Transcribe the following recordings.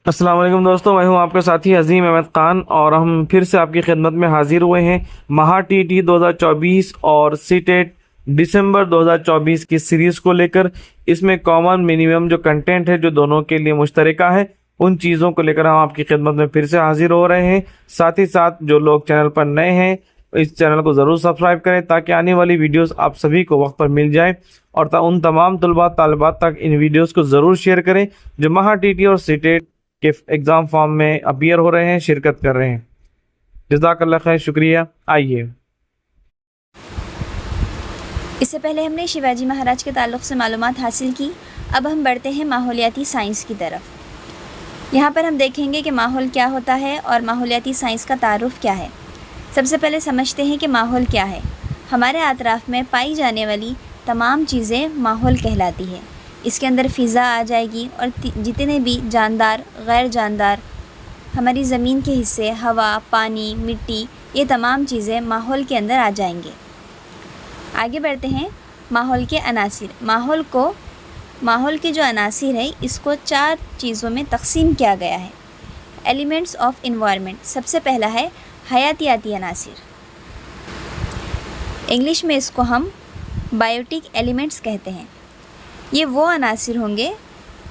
अस्सलाम वालेकुम दोस्तों, मैं हूं आपका साथी अजीम अहमद ख़ान और हम फिर से आपकी खिदमत में हाजिर हुए हैं महा टीटी 2024 और सीटेट दिसंबर 2024 की सीरीज़ को लेकर। इसमें कॉमन मिनिमम जो कंटेंट है जो दोनों के लिए मुश्तरका है, उन चीज़ों को लेकर हम आपकी खिदमत में फिर से हाजिर हो रहे हैं। साथ ही साथ जो लोग चैनल पर नए हैं, इस चैनल को ज़रूर सब्सक्राइब करें ताकि आने वाली वीडियोस आप सभी को वक्त पर मिल जाए, और उन तमाम तलबा तालिबात तक इन वीडियोस को ज़रूर शेयर करें जो महा टीटी और सीटेट के एग्ज़ाम फॉर्म में अपीयर हो रहे हैं, शिरकत कर रहे हैं। जज़ाकल्लाह खैर, शुक्रिया। आइए, इससे पहले हमने शिवाजी महाराज के ताल्लुक़ से मालूमात हासिल की। अब हम बढ़ते हैं माहौलियाती साइंस की तरफ। यहाँ पर हम देखेंगे कि माहौल क्या होता है और माहौलियाती साइंस का तारुफ़ क्या है। सबसे पहले समझते हैं कि माहौल क्या है। हमारे अतराफ़ में पाई जाने वाली तमाम चीज़ें माहौल कहलाती है। इसके अंदर फ़िज़ा आ जाएगी और जितने भी जानदार, गैर जानदार, हमारी ज़मीन के हिस्से, हवा, पानी, मिट्टी, ये तमाम चीज़ें माहौल के अंदर आ जाएंगे। आगे बढ़ते हैं। माहौल के अनासिर। माहौल के जो अनासिर है, इसको 4 चीज़ों में तकसीम किया गया है। Elements of environment. सबसे पहला है हयातियाती अनासिर। इंग्लिश में इसको हम बायोटिक एलिमेंट्स कहते हैं। ये वो अनासिर होंगे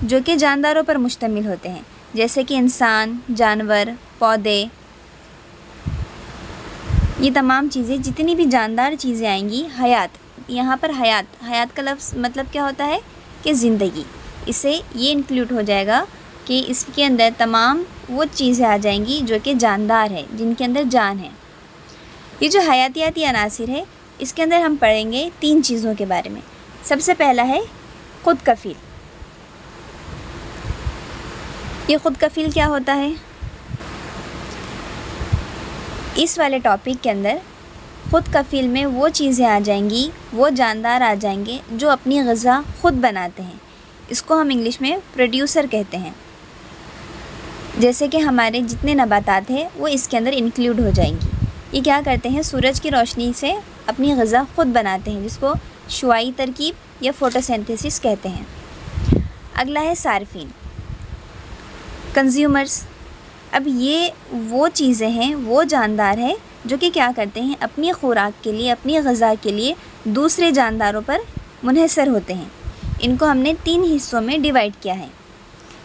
जो कि जानदारों पर मुश्तमिल होते हैं, जैसे कि इंसान, जानवर, पौधे। ये तमाम चीज़ें, जितनी भी जानदार चीज़ें आएंगी, हयात, यहाँ पर हयात का लफ्ज़ मतलब क्या होता है कि ज़िंदगी। इससे ये इंक्लूड हो जाएगा कि इसके अंदर तमाम वो चीज़ें आ जाएंगी जो कि जानदार है, जिनके अंदर जान है। ये जो हयातियाती अनासिर है, इसके अंदर हम पढ़ेंगे 3 चीज़ों के बारे में। सबसे पहला है ख़ुद कफ़ील। ये ख़ुद कफ़ील क्या होता है? इस वाले टॉपिक के अंदर ख़ुद कफ़ील में वो चीज़ें आ जाएंगी, वो जानदार आ जाएंगे जो अपनी ग़िज़ा ख़ुद बनाते हैं। इसको हम इंग्लिश में प्रोड्यूसर कहते हैं। जैसे कि हमारे जितने नबातात हैं वो इसके अंदर इंक्लूड हो जाएंगी। ये क्या करते हैं? सूरज की रोशनी से अपनी ग़िज़ा ख़ुद बनाते हैं, जिसको शुआई तरकीब या फ़ोटोसिंथेसिस कहते हैं। अगला है सार्फिन, कंज्यूमर्स। अब ये वो चीज़ें हैं, वो जानदार हैं जो कि क्या करते हैं? अपनी ख़ुराक के लिए, अपनी ग़िज़ा के लिए दूसरे जानदारों पर मुनहसर होते हैं। इनको हमने 3 हिस्सों में डिवाइड किया है।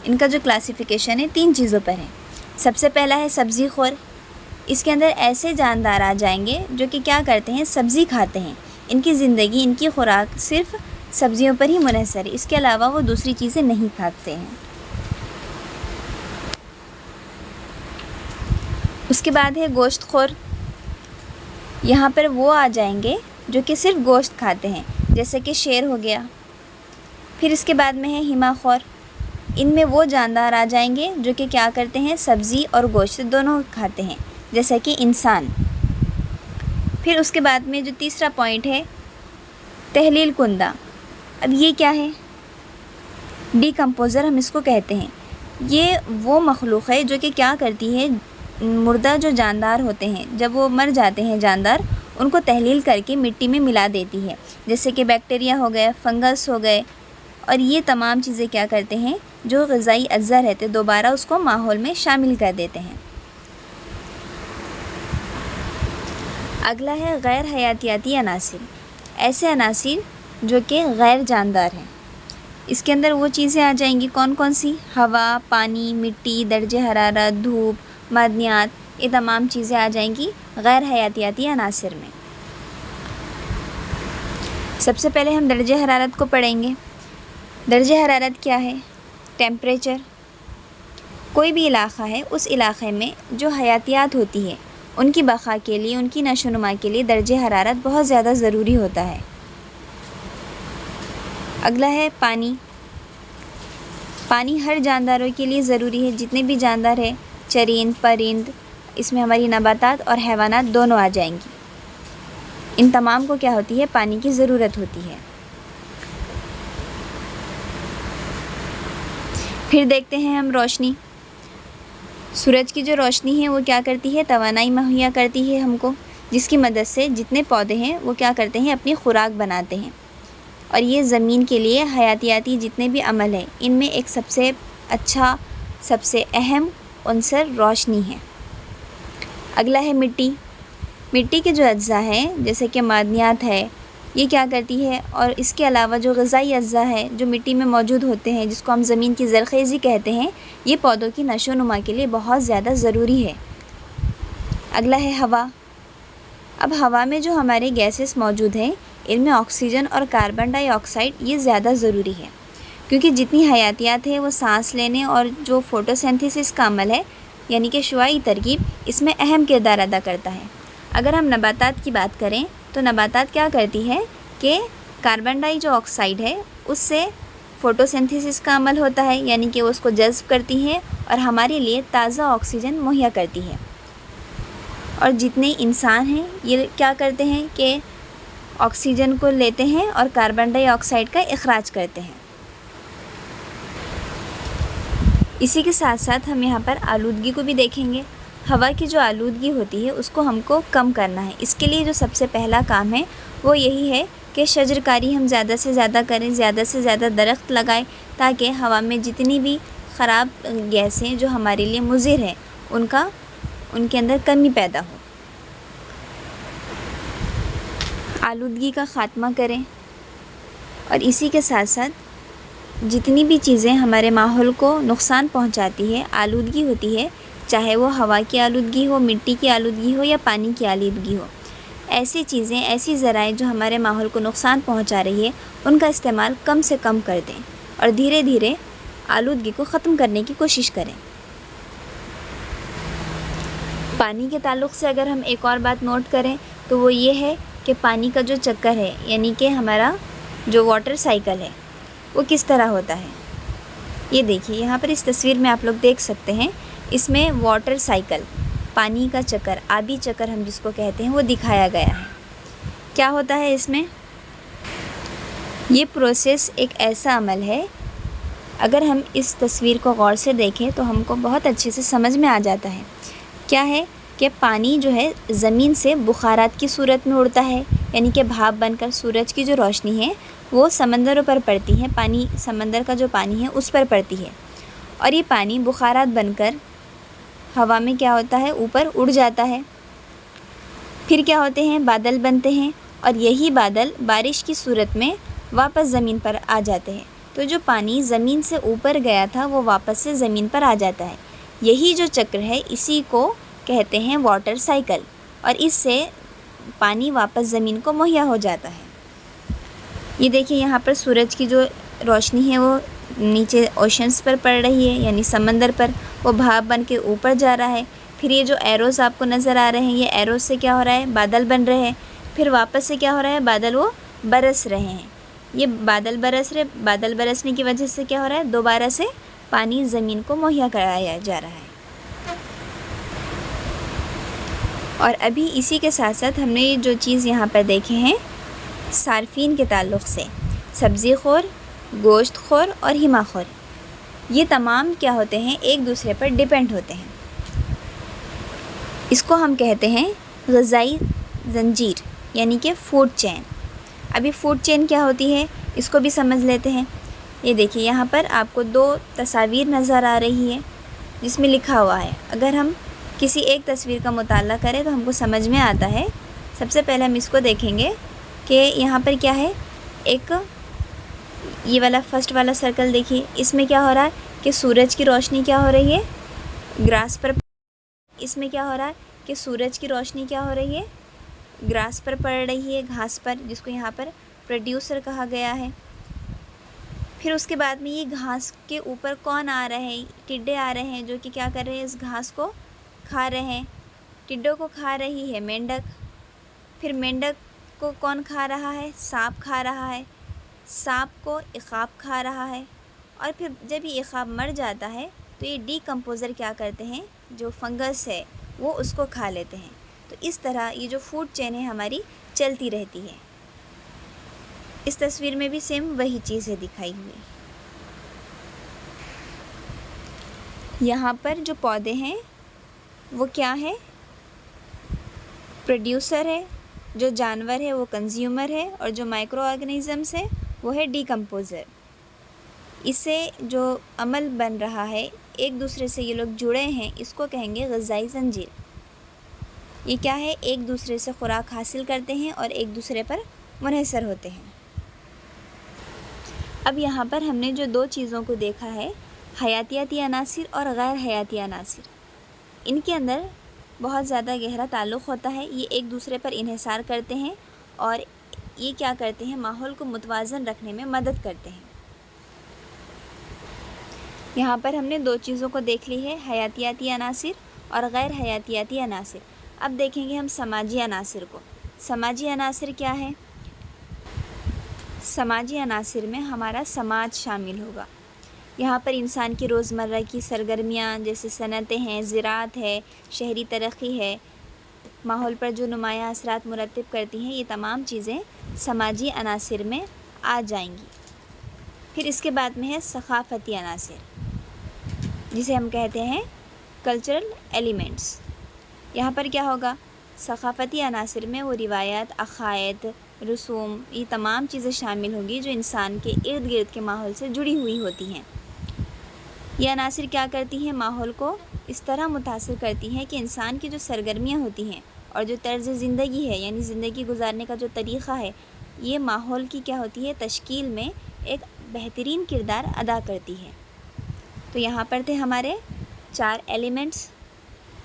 इनका जो क्लासिफ़िकेशन है 3 चीज़ों पर है। सबसे पहला है सब्ज़ी ख़ोर। इसके अंदर ऐसे जानदार आ जाएंगे जो कि क्या करते हैं? सब्ज़ी खाते हैं। इनकी ज़िंदगी, इनकी ख़ुराक सिर्फ़ सब्ज़ियों पर ही मुनहसर है, इसके अलावा वो दूसरी चीज़ें नहीं खाते हैं। उसके बाद है गोश्त ख़ोर। यहाँ पर वो आ जाएंगे जो कि सिर्फ़ गोश्त खाते हैं, जैसे कि शेर हो गया। फिर इसके बाद में है हिमा ख़ोर। इनमें वो जानदार आ जाएंगे जो कि क्या करते हैं? सब्ज़ी और गोश्त दोनों खाते हैं, जैसे कि इंसान। फिर उसके बाद में जो तीसरा पॉइंट है तहलील कुंदा। अब ये क्या है? डिकम्पोज़र हम इसको कहते हैं। ये वो मखलूक़ है जो कि क्या करती है? मुर्दा जो जानदार होते हैं, जब वो मर जाते हैं जानदार, उनको तहलील करके मिट्टी में मिला देती है, जैसे कि बैक्टीरिया हो गए, फंगस हो गए, और ये तमाम चीज़ें क्या करते हैं? जो ग़िज़ाई अज्जा रहते, दोबारा उसको माहौल में शामिल कर देते हैं। अगला है गैर हयातियाती अनासिर। ऐसे अनासिर जो कि गैर जानदार हैं। इसके अंदर वो चीज़ें आ जाएंगी, कौन कौन सी? हवा, पानी, मिट्टी, दर्जे हरारत, धूप, मादनियात, ये तमाम चीज़ें आ जाएंगी गैर हयातियाती अनासिर में। सबसे पहले हम दर्जे हरारत को पढ़ेंगे। दर्जे हरारत क्या है? टेम्परेचर। कोई भी इलाक़ा है, उस इलाक़े में जो हयातियात होती है, उनकी बक़ा के लिए, उनकी नशोनुमा के लिए दर्जे हरारत बहुत ज़्यादा ज़रूरी होता है। अगला है पानी। पानी हर जानदारों के लिए ज़रूरी है, जितने भी जानदार हैं, चरिंद, परिंद, इसमें हमारी नबातात और हैवानात दोनों आ जाएंगी। इन तमाम को क्या होती है? पानी की ज़रूरत होती है। फिर देखते हैं हम रोशनी। सूरज की जो रोशनी है वो क्या करती है? तवानाई मुहैया करती है हमको, जिसकी मदद से जितने पौधे हैं वो क्या करते हैं? अपनी ख़ुराक बनाते हैं। और ये ज़मीन के लिए हयातियाती जितने भी अमल हैं, इनमें एक सबसे अच्छा सबसे अहम उनसर रोशनी है। अगला है मिट्टी। मिट्टी के जो अज्जा हैं जैसे कि मादनियात है, ये क्या करती है, और इसके अलावा जो ग़िज़ाई अज्जा है जो मिट्टी में मौजूद होते हैं जिसको हम ज़मीन की ज़रख़ेज़ी कहते हैं, ये पौधों की नशो नुमा के लिए बहुत ज़्यादा ज़रूरी है। अगला है हवा। अब हवा में जो हमारे गैसेस मौजूद हैं इनमें ऑक्सीजन और कार्बन डाइऑक्साइड ये ज़्यादा ज़रूरी है, क्योंकि जितनी हयातियात है वो सांस लेने और जो फ़ोटोसिंथेसिस का अमल है यानी कि शुआई तरकीब, इसमें अहम किरदार अदा करता है। अगर हम नबातात की बात करें तो नबातात क्या करती है कि कार्बन डाई जो ऑक्साइड है उससे फ़ोटोसिंथेसिस का अमल होता है, यानी कि वो उसको जज़्ब करती है और हमारे लिए ताज़ा ऑक्सीजन मुहैया करती है। और जितने इंसान हैं ये क्या करते हैं कि ऑक्सीजन को लेते हैं और कार्बन डाइऑक्साइड का इखराज करते हैं। इसी के साथ साथ हम यहाँ पर आलूदगी को भी देखेंगे। हवा की जो आलूदगी होती है उसको हमको कम करना है। इसके लिए जो सबसे पहला काम है वो यही है कि शजरकारी हम ज़्यादा से ज़्यादा करें, ज़्यादा से ज़्यादा दरख्त लगाएं, ताकि हवा में जितनी भी ख़राब गैसें जो हमारे लिए मुज़िर हैं उनके अंदर कमी पैदा हो। आलूदगी का ख़ात्मा करें और इसी के साथ साथ जितनी भी चीज़ें हमारे माहौल को नुकसान पहुंचाती है, आलूदगी होती है, चाहे वो हवा की आलूदगी हो, मिट्टी की आलूदगी हो या पानी की आलूदगी हो, ऐसी चीज़ें, ऐसी ज़राए जो हमारे माहौल को नुकसान पहुंचा रही है उनका इस्तेमाल कम से कम कर दें और धीरे धीरे आलूदगी को ख़त्म करने की कोशिश करें। पानी के ताल्लुक़ से अगर हम एक और बात नोट करें तो वो ये है कि पानी का जो चक्कर है यानी कि हमारा जो वाटर साइकिल है वो किस तरह होता है। ये देखिए यहाँ पर इस तस्वीर में आप लोग देख सकते हैं, इसमें वाटर साइकिल, पानी का चक्कर, आबी चक्कर हम जिसको कहते हैं, वो दिखाया गया है। क्या होता है इसमें? ये प्रोसेस एक ऐसा अमल है, अगर हम इस तस्वीर को गौर से देखें तो हमको बहुत अच्छे से समझ में आ जाता है। क्या है कि पानी जो है ज़मीन से बुखारात की सूरत में उड़ता है, यानी कि भाप बनकर सूरज की जो रोशनी है वो समंदरों पर पड़ती है, पानी, समंदर का जो पानी है उस पर पड़ती है, और ये पानी बुखारात बनकर हवा में क्या होता है, ऊपर उड़ जाता है। फिर क्या होते हैं, बादल बनते हैं, और यही बादल बारिश की सूरत में वापस ज़मीन पर आ जाते हैं। तो जो पानी ज़मीन से ऊपर गया था वो वापस से ज़मीन पर आ जाता है। यही जो चक्र है इसी को कहते हैं वाटर साइकिल, और इससे पानी वापस ज़मीन को मुहैया हो जाता है। ये देखिए यहाँ पर सूरज की जो रोशनी है वो नीचे ओशंस पर पड़ रही है, यानी समंदर पर, वो भाप बन के ऊपर जा रहा है। फिर ये जो एरोज़ आपको नज़र आ रहे हैं, ये एरोज़ से क्या हो रहा है, बादल बन रहे हैं। फिर वापस से क्या हो रहा है, बादल वो बरस रहे हैं। ये बादल बरसने की वजह से क्या हो रहा है, दोबारा से पानी ज़मीन को मुहैया कराया जा रहा है। और अभी इसी के साथ साथ हमने ये जो चीज़ यहाँ पर देखे हैं सार्फिन के ताल्लुक़ से, सब्ज़ी खोर, गोश्त खोर और हिमा खोर, ये तमाम क्या होते हैं, एक दूसरे पर डिपेंड होते हैं। इसको हम कहते हैं ग़िज़ाई ज़ंजीर, यानी कि फूड चेन। अभी फूड चेन क्या होती है इसको भी समझ लेते हैं। ये देखिए यहाँ पर आपको दो तस्वीर नज़र आ रही है जिसमें लिखा हुआ है। अगर हम किसी एक तस्वीर का मुताला करें तो हमको समझ में आता है। सबसे पहले हम इसको देखेंगे कि यहाँ पर क्या है, एक ये वाला फर्स्ट वाला सर्कल देखिए, इसमें क्या हो रहा है कि सूरज की रोशनी क्या हो रही है, ग्रास पर, इसमें क्या हो रहा है कि सूरज की रोशनी क्या हो रही है, ग्रास पर पड़ रही है, घास पर, जिसको यहाँ पर प्रोड्यूसर कहा गया है। फिर उसके बाद में ये घास के ऊपर कौन आ रहे हैं, टिड्डे आ रहे हैं जो कि क्या कर रहे हैं, इस घास को खा रहे हैं। टिड्डों को खा रही है मेंढक। फिर मेंढक को कौन खा रहा है, सांप खा रहा है। सांप को इक़ाब खा रहा है। और फिर जब ये इक़ाब मर जाता है तो ये डीकम्पोज़र क्या करते हैं, जो फंगस है वो उसको खा लेते हैं। तो इस तरह ये जो फूड चेन है हमारी चलती रहती है। इस तस्वीर में भी सेम वही चीज़ है दिखाई हुई। यहाँ पर जो पौधे हैं वो क्या है, प्रोड्यूसर है, जो जानवर है वो कंज्यूमर है, और जो माइक्रो ऑर्गेनिज़म्स है वो है डीकम्पोज़र। इससे जो अमल बन रहा है, एक दूसरे से ये लोग जुड़े हैं, इसको कहेंगे ग़िज़ाई ज़ंजीर। ये क्या है? एक दूसरे से खुराक हासिल करते हैं और एक दूसरे पर मुनहसर होते हैं। अब यहाँ पर हमने जो दो चीज़ों को देखा है, हयातियाती अनासिर और गैर हयाती अनासिर, इनके अंदर बहुत ज़्यादा गहरा ताल्लुक़ होता है। ये एक दूसरे पर इन्हिसार करते हैं और ये क्या करते हैं? माहौल को मुतवाज़न रखने में मदद करते हैं। यहाँ पर हमने दो चीज़ों को देख ली है, हयातियाती अनासिर और गैर हयातियाती अनासिर। अब देखेंगे हम समाजी अनासिर को। समाजी अनासिर क्या है? समाजी अनासिर में हमारा समाज शामिल होगा। यहाँ पर इंसान की रोज़मर्रा की सरगर्मियाँ जैसे सनतें हैं, ज़राअत है, शहरी तरक्की है, माहौल पर जो नुमायाँ असरात मुरतब करती हैं, ये तमाम चीज़ें समाजी अनासिर में आ जाएंगी। फिर इसके बाद में है सक़ाफ़ती अनासिर, जिसे हम कहते हैं कल्चरल एलिमेंट्स। यहाँ पर क्या होगा? सक़ाफ़ती अनासिर में वो रिवायात, अक़ायद, रसूम, ये तमाम चीज़ें शामिल होंगी जो इंसान के इर्द गिर्द के माहौल से जुड़ी हुई होती हैं। ये अनासिर क्या करती हैं? माहौल को इस तरह मुतासिर करती हैं कि इंसान की जो सरगर्मियाँ होती हैं और जो तर्ज़ ज़िंदगी है, यानी ज़िंदगी गुजारने का जो तरीक़ा है, ये माहौल की क्या होती है? तश्कील में एक बेहतरीन किरदार अदा करती है। तो यहाँ पर थे हमारे 4 एलिमेंट्स,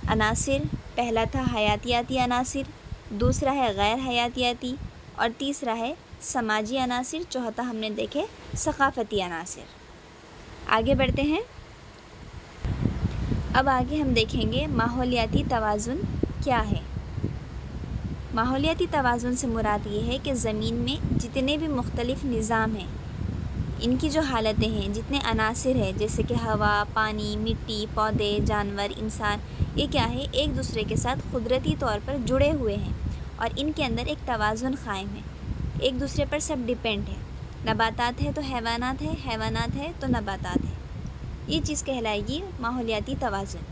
अनासिर। पहला था हयातियाती अनासिर, दूसरा है गैर हयातियाती और तीसरा है समाजी अनासिर, चौथा हमने देखे सक़ाफ़ती अनासिर। आगे बढ़ते हैं। अब आगे हम देखेंगे माहौलियाती तवाज़ुन क्या है। माहौलियाती तवाज़ुन से मुराद ये है कि ज़मीन में जितने भी मुख्तलिफ़ निज़ाम हैं, इनकी जो हालतें हैं, जितने अनासिर हैं जैसे कि हवा, पानी, मिट्टी, पौधे, जानवर, इंसान, ये क्या है? एक दूसरे के साथ कुदरती तौर पर जुड़े हुए हैं और इनके अंदर एक तवाज़ुन क़ायम है। एक दूसरे पर सब डिपेंड है। नबातात है तो हैवानात है, हैवानात है तो नबातात है। ये चीज़ कहलाएगी माहौलियाती तवाज़ुन।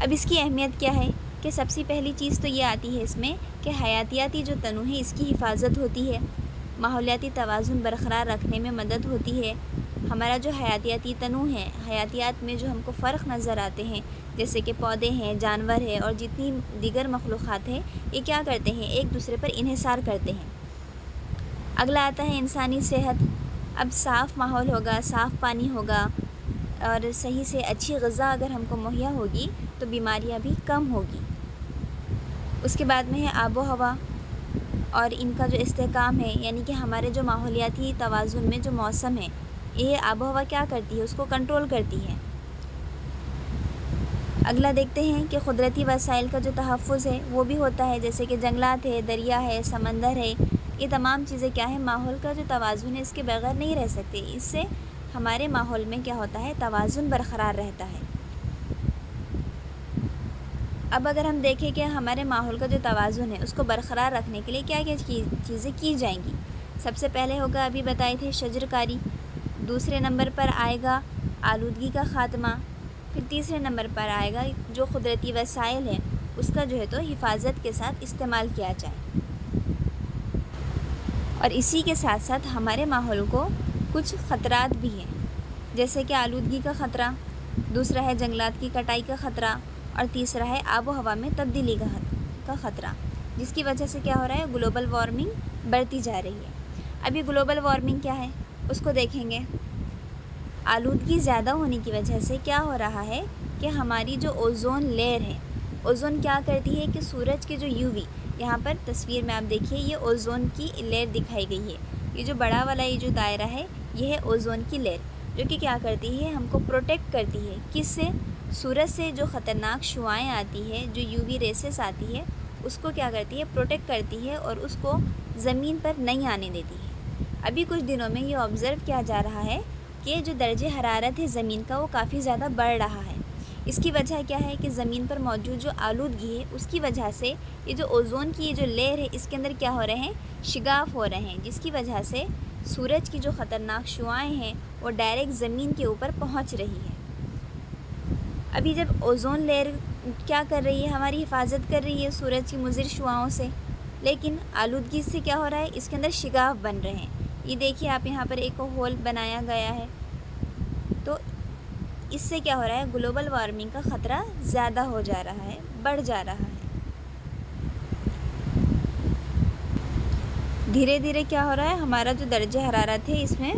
अब इसकी अहमियत क्या है कि सबसे पहली चीज़ तो ये आती है इसमें कि हयातियाती जो तनु है, इसकी हिफाजत होती है। माहौलियाती तवाज़ुन बरक़रार रखने में मदद होती है। हमारा जो हयातियाती तनु है, हयातियात में जो हमको फ़र्क नज़र आते हैं, जैसे कि पौधे हैं, जानवर है और जितनी दीगर मखलूक़ात हैं, ये क्या करते हैं? एक दूसरे पर इन्हिसार करते हैं। अगला आता है इंसानी सेहत। अब साफ़ माहौल होगा, साफ़ पानी होगा और सही से अच्छी ग़िज़ा अगर हमको मुहैया होगी तो बीमारियां भी कम होगी। उसके बाद में है आबो हवा और इनका जो इस्तेहकाम है, यानी कि हमारे जो माहौलियाती तवाज़ुन में जो मौसम है, ये आबो हवा क्या करती है? उसको कंट्रोल करती है। अगला देखते हैं कि कुदरती वसाइल का जो तहफ़्फ़ुज़ है वो भी होता है, जैसे कि जंगलात है, दरिया है, समंदर है। ये तमाम चीज़ें क्या है? माहौल का जो तवाज़ुन है, इसके बगैर नहीं रह सकते। इससे हमारे माहौल में क्या होता है? तवाज़ुन बरक़रार रहता है। अब अगर हम देखें कि हमारे माहौल का जो तवाज़ुन है, उसको बरक़रार रखने के लिए क्या क्या चीज़ें की जाएंगी। सबसे पहले होगा, अभी बताए थे, शजरकारी। दूसरे नंबर पर आएगा आलूदगी का ख़ात्मा। फिर तीसरे नंबर पर आएगा जो कुदरती वसाइल है, उसका जो है तो हिफाजत के साथ इस्तेमाल किया जाए। और इसी के साथ साथ हमारे माहौल को कुछ ख़तरात भी हैं, जैसे कि आलूदगी का ख़तरा, दूसरा है जंगलात की कटाई का ख़तरा और तीसरा है आबो हवा में तब्दीली का ख़तरा, जिसकी वजह से क्या हो रहा है? ग्लोबल वार्मिंग बढ़ती जा रही है। अभी ग्लोबल वार्मिंग क्या है उसको देखेंगे। आलूदगी ज़्यादा होने की वजह से क्या हो रहा है कि हमारी जो ओज़ोन लेयर है, ओज़ोन क्या करती है कि सूरज के जो यूवी, यहाँ पर तस्वीर में आप देखिए, ये ओज़ोन की लेयर दिखाई गई है। ये जो बड़ा वाला ये जो दायरा है, ये है ओज़ोन की लेयर, जो कि क्या करती है? हमको प्रोटेक्ट करती है। किससे? सूरज से जो ख़तरनाक शुआएँ आती है, जो यूवी रेसेस आती है, उसको क्या करती है? प्रोटेक्ट करती है और उसको ज़मीन पर नहीं आने देती है। अभी कुछ दिनों में ये ऑब्ज़र्व किया जा रहा है कि जो दर्जे हरारत है ज़मीन का, वो काफ़ी ज़्यादा बढ़ रहा है। इसकी वजह क्या है कि ज़मीन पर मौजूद जो आलूदगी है, उसकी वजह से ये जो ओज़ोन की ये जो लेयर है, इसके अंदर क्या हो रहे हैं? शिगाफ हो रहे हैं, जिसकी वजह से सूरज की जो ख़तरनाक शुआएँ हैं, वो डायरेक्ट ज़मीन के ऊपर पहुँच रही है। अभी जब ओज़ोन लेयर क्या कर रही है? हमारी हिफाजत कर रही है सूरज की मुज़िर शुआओं से, लेकिन आलूदगी से क्या हो रहा है? इसके अंदर शिगाफ बन रहे हैं। ये देखिए आप, यहाँ पर एक होल बनाया गया है, इससे क्या हो रहा है, ग्लोबल वार्मिंग का ख़तरा ज़्यादा हो जा रहा है, बढ़ जा रहा है। धीरे धीरे क्या हो रहा है, हमारा जो दर्जे हरारत है इसमें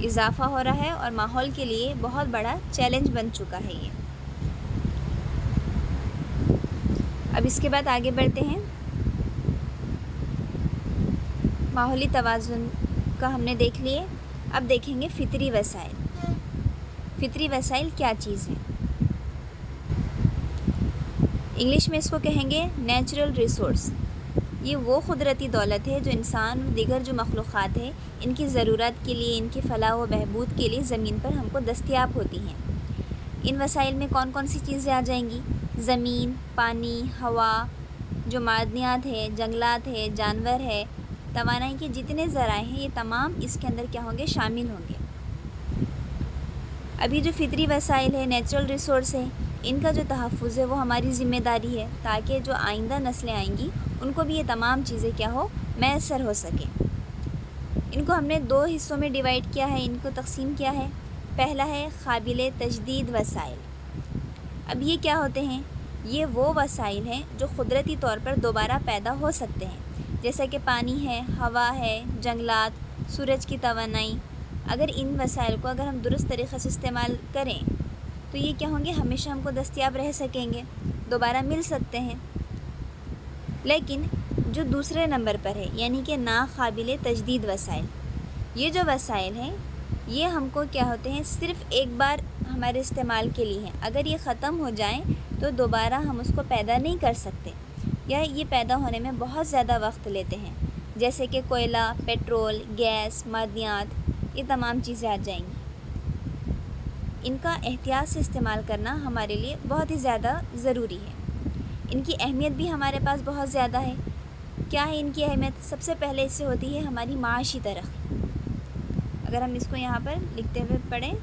इजाफ़ा हो रहा है और माहौल के लिए बहुत बड़ा चैलेंज बन चुका है ये। अब इसके बाद आगे बढ़ते हैं। माहौली तवाज़ुन का हमने देख लिए, अब देखेंगे फ़ितरी वसाइल। फ़ितरी वसाइल क्या चीज़ है? इंग्लिश में इसको कहेंगे नेचुरल रिसोर्स। ये वो कुदरती दौलत है जो इंसान और दीगर जो मखलूक़ात है इनकी ज़रूरत के लिए, इनकी फ़लाह व बहबूद के लिए ज़मीन पर हमको दस्तयाब होती हैं। इन वसाइल में कौन कौन सी चीज़ें आ जाएंगी? ज़मीन, पानी, हवा, जो मादनियात है, जंगलात है, जानवर है, तवानाई के जितने ज़राए हैं, ये तमाम इसके अंदर क्या होंगे, शामिल होंगे। अभी जो फ़ितरी वसाइल है, नेचुरल रिसोर्स है, इनका जो तहफ़्फ़ुज़ है वो हमारी ज़िम्मेदारी है, ताकि जो आइंदा नस्लें आएंगी उनको भी ये तमाम चीज़ें क्या हो, मैसर हो सके। इनको हमने 2 हिस्सों में डिवाइड किया है, इनको तकसीम किया है। पहला है काबिल तजदीद वसाइल। अब ये क्या होते हैं? ये वो वसाइल हैं जो कुदरती तौर पर दोबारा पैदा हो सकते हैं, जैसे कि पानी है, हवा है, जंगलात, सूरज की तवानाई। अगर इन वसाइल को अगर हम दुरुस्त तरीक़े से इस्तेमाल करें तो ये क्या होंगे, हमेशा हमको दस्तयाब रह सकेंगे, दोबारा मिल सकते हैं। लेकिन जो दूसरे नंबर पर है, यानी कि नाकाबिल तजदीद वसाइल, ये जो वसाइल हैं ये हमको क्या होते हैं, सिर्फ़ एक बार हमारे इस्तेमाल के लिए हैं। अगर ये ख़त्म हो जाएं तो दोबारा हम उसको पैदा नहीं कर सकते, या ये पैदा होने में बहुत ज़्यादा वक्त लेते हैं, जैसे कि कोयला, पेट्रोल, गैस, मादनियात, ये तमाम चीज़ें आ जाएंगी। इनका एहतियात से इस्तेमाल करना हमारे लिए बहुत ही ज़्यादा ज़रूरी है। इनकी अहमियत भी हमारे पास बहुत ज़्यादा है। क्या है इनकी अहमियत? सबसे पहले इससे होती है हमारी माशी तरक्की। अगर हम इसको यहाँ पर लिखते हुए पढ़ें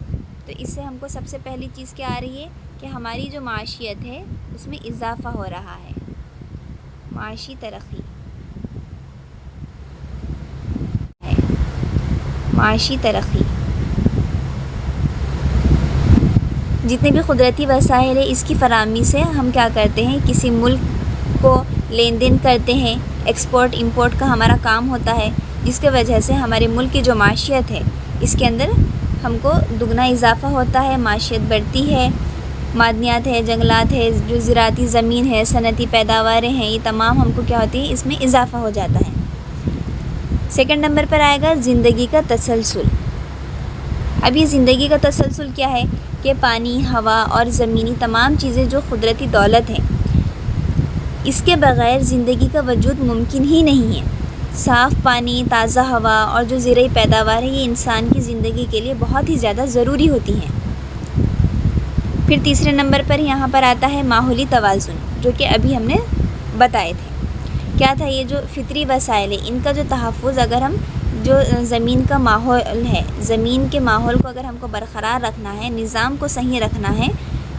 तो इससे हमको सबसे पहली चीज़ क्या आ रही है कि हमारी जो माशियत है उसमें इजाफ़ा हो रहा है, माशी तरक्की, माशी तरक्की। जितने भी कुदरती वसाइल है इसकी फराहमी से हम क्या करते हैं, किसी मुल्क को लेन देन करते हैं, एक्सपोर्ट इंपोर्ट का हमारा काम होता है, जिसके वजह से हमारे मुल्क की जो माशियत है इसके अंदर हमको दुगना इजाफ़ा होता है, माशियत बढ़ती है। मादनियात है, जंगलात है, जो ज़राती ज़मीन है, सनती पैदावारें हैं, ये तमाम हमको क्या होती है, इसमें इजाफ़ा हो जाता है। सेकंड नंबर पर आएगा ज़िंदगी का तसलसल। अब ये ज़िंदगी का तसलसल क्या है कि पानी, हवा और ज़मीनी तमाम चीज़ें जो कुदरती दौलत है, इसके बग़ैर ज़िंदगी का वजूद मुमकिन ही नहीं है। साफ़ पानी, ताज़ा हवा और जो ज़राई पैदावार है ये इंसान की ज़िंदगी के लिए बहुत ही ज़्यादा ज़रूरी होती हैं। फिर तीसरे नंबर पर यहाँ पर आता है माहौली तवाज़ुन, जो कि अभी हमने बताए थे। क्या था? ये जो फ़ितरी वसाइल है इनका जो तहफ़्फ़ुज़, अगर हम जो ज़मीन का माहौल है, ज़मीन के माहौल को अगर हमको बरक़रार रखना है, निज़ाम को सही रखना है,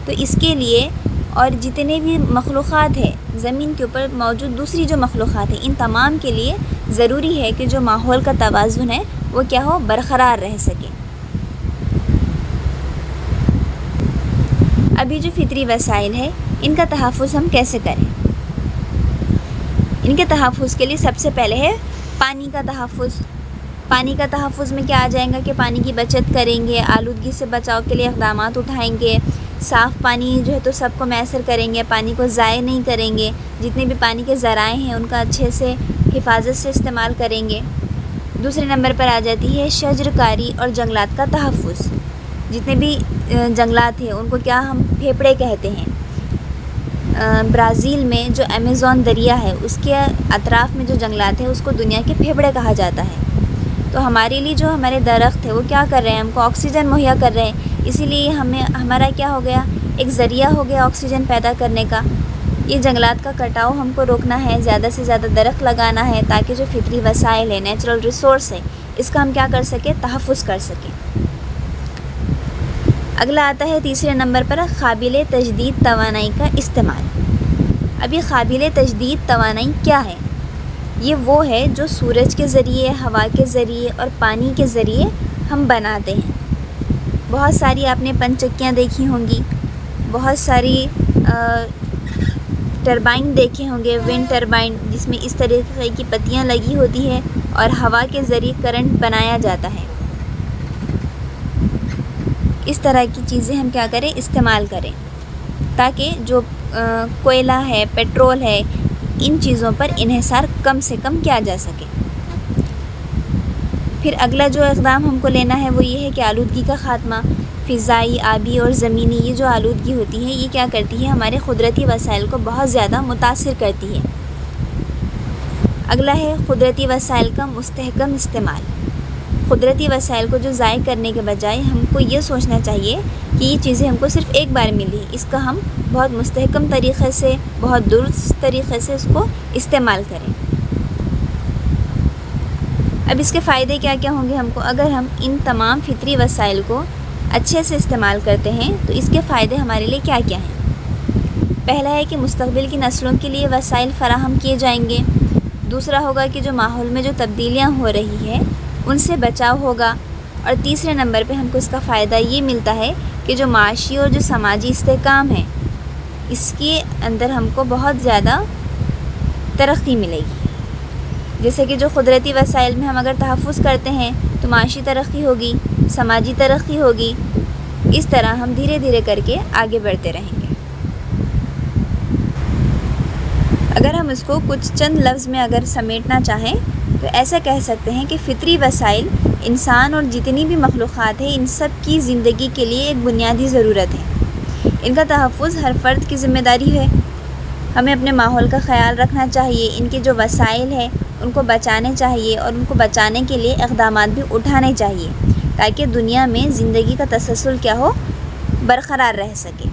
तो इसके लिए और जितने भी मखलूक़ात है ज़मीन के ऊपर मौजूद दूसरी जो मखलूक़ात है, इन तमाम के लिए ज़रूरी है कि जो माहौल का तवाज़ुन है वो क्या हो, बरक़रार रह सके। अभी जो फ़ितरी वसाइल है इनका तहफ़्फ़ुज़ हम कैसे करें? इनके तहफ़्फ़ुज़ के लिए सबसे पहले है पानी का तहफ़्फ़ुज़। पानी का तहफ़्फ़ुज़ में क्या आ जाएगा कि पानी की बचत करेंगे, आलूदगी से बचाव के लिए इक़दामात उठाएंगे, साफ़ पानी जो है तो सबको मैसर करेंगे, पानी को ज़ाय नहीं करेंगे, जितने भी पानी के ज़राए हैं उनका अच्छे से हिफाजत से इस्तेमाल करेंगे। दूसरे नंबर पर आ जाती है शजरकारी और जंगलात का तहफ़्फ़ुज़। जितने भी जंगलात हैं उनको क्या हम फेफड़े कहते हैं। ब्राज़ील में जो अमेज़न दरिया है उसके अतराफ़ में जो जंगलात है उसको दुनिया के फेफड़े कहा जाता है। तो हमारे लिए जो हमारे दरख्त है वो क्या कर रहे हैं, हमको ऑक्सीजन मुहैया कर रहे हैं। इसीलिए हमें हमारा क्या हो गया, एक ज़रिया हो गया ऑक्सीजन पैदा करने का। ये जंगलात का कटाव हमको रोकना है, ज़्यादा से ज़्यादा दरख्त लगाना है, ताकि जो फ़ितरी वसाइल है, नेचुरल रिसोर्स है, इसका हम क्या कर सकें, तहफ़्फ़ुज़ कर सकें। अगला आता है तीसरे नंबर पर काबिल तजदीद तवानाई का इस्तेमाल। अब ये काबिल तजदीद तवानाई क्या है? ये वो है जो सूरज के ज़रिए, हवा के ज़रिए और पानी के ज़रिए हम बनाते हैं। बहुत सारी आपने पनचक्कियाँ देखी होंगी, बहुत सारी टरबाइन देखे होंगे, विंड टरबाइन, जिसमें इस तरीके की पत्तियाँ लगी होती है और हवा के ज़रिए करंट बनाया जाता है। इस तरह की चीज़ें हम क्या करें, इस्तेमाल करें, ताकि जो कोयला है, पेट्रोल है, इन चीज़ों पर इन्हिसार कम से कम किया जा सके। फिर अगला जो इक़दाम हमको लेना है वो ये है कि आलूदगी का ख़ात्मा। फ़िज़ाई, आबी और ज़मीनी ये जो आलूदगी होती है, ये क्या करती है, हमारे क़ुदरती वसाइल को बहुत ज़्यादा मुतासिर करती है। अगला है क़ुदरती वसाइल का मुस्तहकम इस्तेमाल। क़ुदरती वसाइल को जो ज़ाय करने के बजाय हमको ये सोचना चाहिए कि ये चीज़ें हमको सिर्फ़ एक बार मिली, इसका हम बहुत मुस्तहकम तरीक़े से, बहुत दुरुस्त तरीक़े से इसको इस्तेमाल करें। अब इसके फ़ायदे क्या क्या होंगे हमको, अगर हम इन तमाम फ़ितरी वसाइल को अच्छे से इस्तेमाल करते हैं तो इसके फ़ायदे हमारे लिए क्या क्या हैं। पहला है कि मुस्तक़बिल की नस्लों के लिए वसाइल फ़राहम किए जाएंगे। दूसरा होगा कि जो माहौल में जो तब्दीलियाँ हो रही है उनसे बचाव होगा। और तीसरे नंबर पे हमको इसका फ़ायदा ये मिलता है कि जो माशी और जो समाजी इस्तेहकाम है, इसके अंदर हमको बहुत ज़्यादा तरक्की मिलेगी। जैसे कि जो क़ुदरती वसाइल में हम अगर तहफ़्फ़ुज़ करते हैं तो माशी तरक्की होगी, समाजी तरक्की होगी। इस तरह हम धीरे धीरे करके आगे बढ़ते रहेंगे। अगर हम इसको कुछ चंद लफ्ज़ में अगर समेटना चाहें तो ऐसा कह सकते हैं कि फ़ितरी वसाइल इंसान और जितनी भी मखलूक़ात है, इन सब की ज़िंदगी के लिए एक बुनियादी ज़रूरत है। इनका तहफ़्फ़ुज़ हर फ़र्द की ज़िम्मेदारी है। हमें अपने माहौल का ख़याल रखना चाहिए, इनके जो वसाइल हैं उनको बचाने चाहिए और उनको बचाने के लिए इक़दामात भी उठाने चाहिए, ताकि दुनिया में ज़िंदगी का तसलसल क्या हो, बरक़रार रह सके।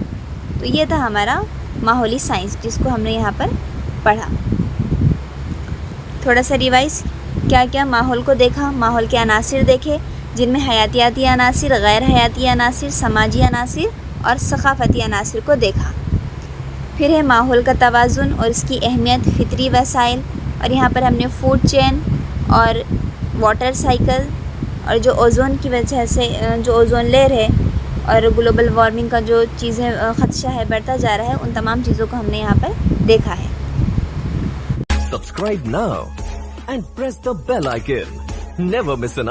तो ये था हमारा माहौली साइंस, जिसको हमने यहाँ पर पढ़ा। थोड़ा सा रिवाइज़, क्या क्या माहौल को देखा, माहौल के अनासिर देखे, जिनमें हयातियाती अनासिर, गैर हयाती अनासिर, समाजी अनासिर और सक़ाफ़ती अनासिर को देखा। फिर है माहौल का तवाज़ुन और इसकी अहमियत, फ़ितरी वसाइल, और यहाँ पर हमने फूड चेन और वाटर साइकिल और जो ओज़ोन की वजह से जो ओज़ोन लेयर है और ग्लोबल वार्मिंग का जो चीज़ें ख़दशा है बढ़ता जा रहा है, उन तमाम चीज़ों को हमने यहाँ पर देखा है। Subscribe now and press the bell icon. Never miss an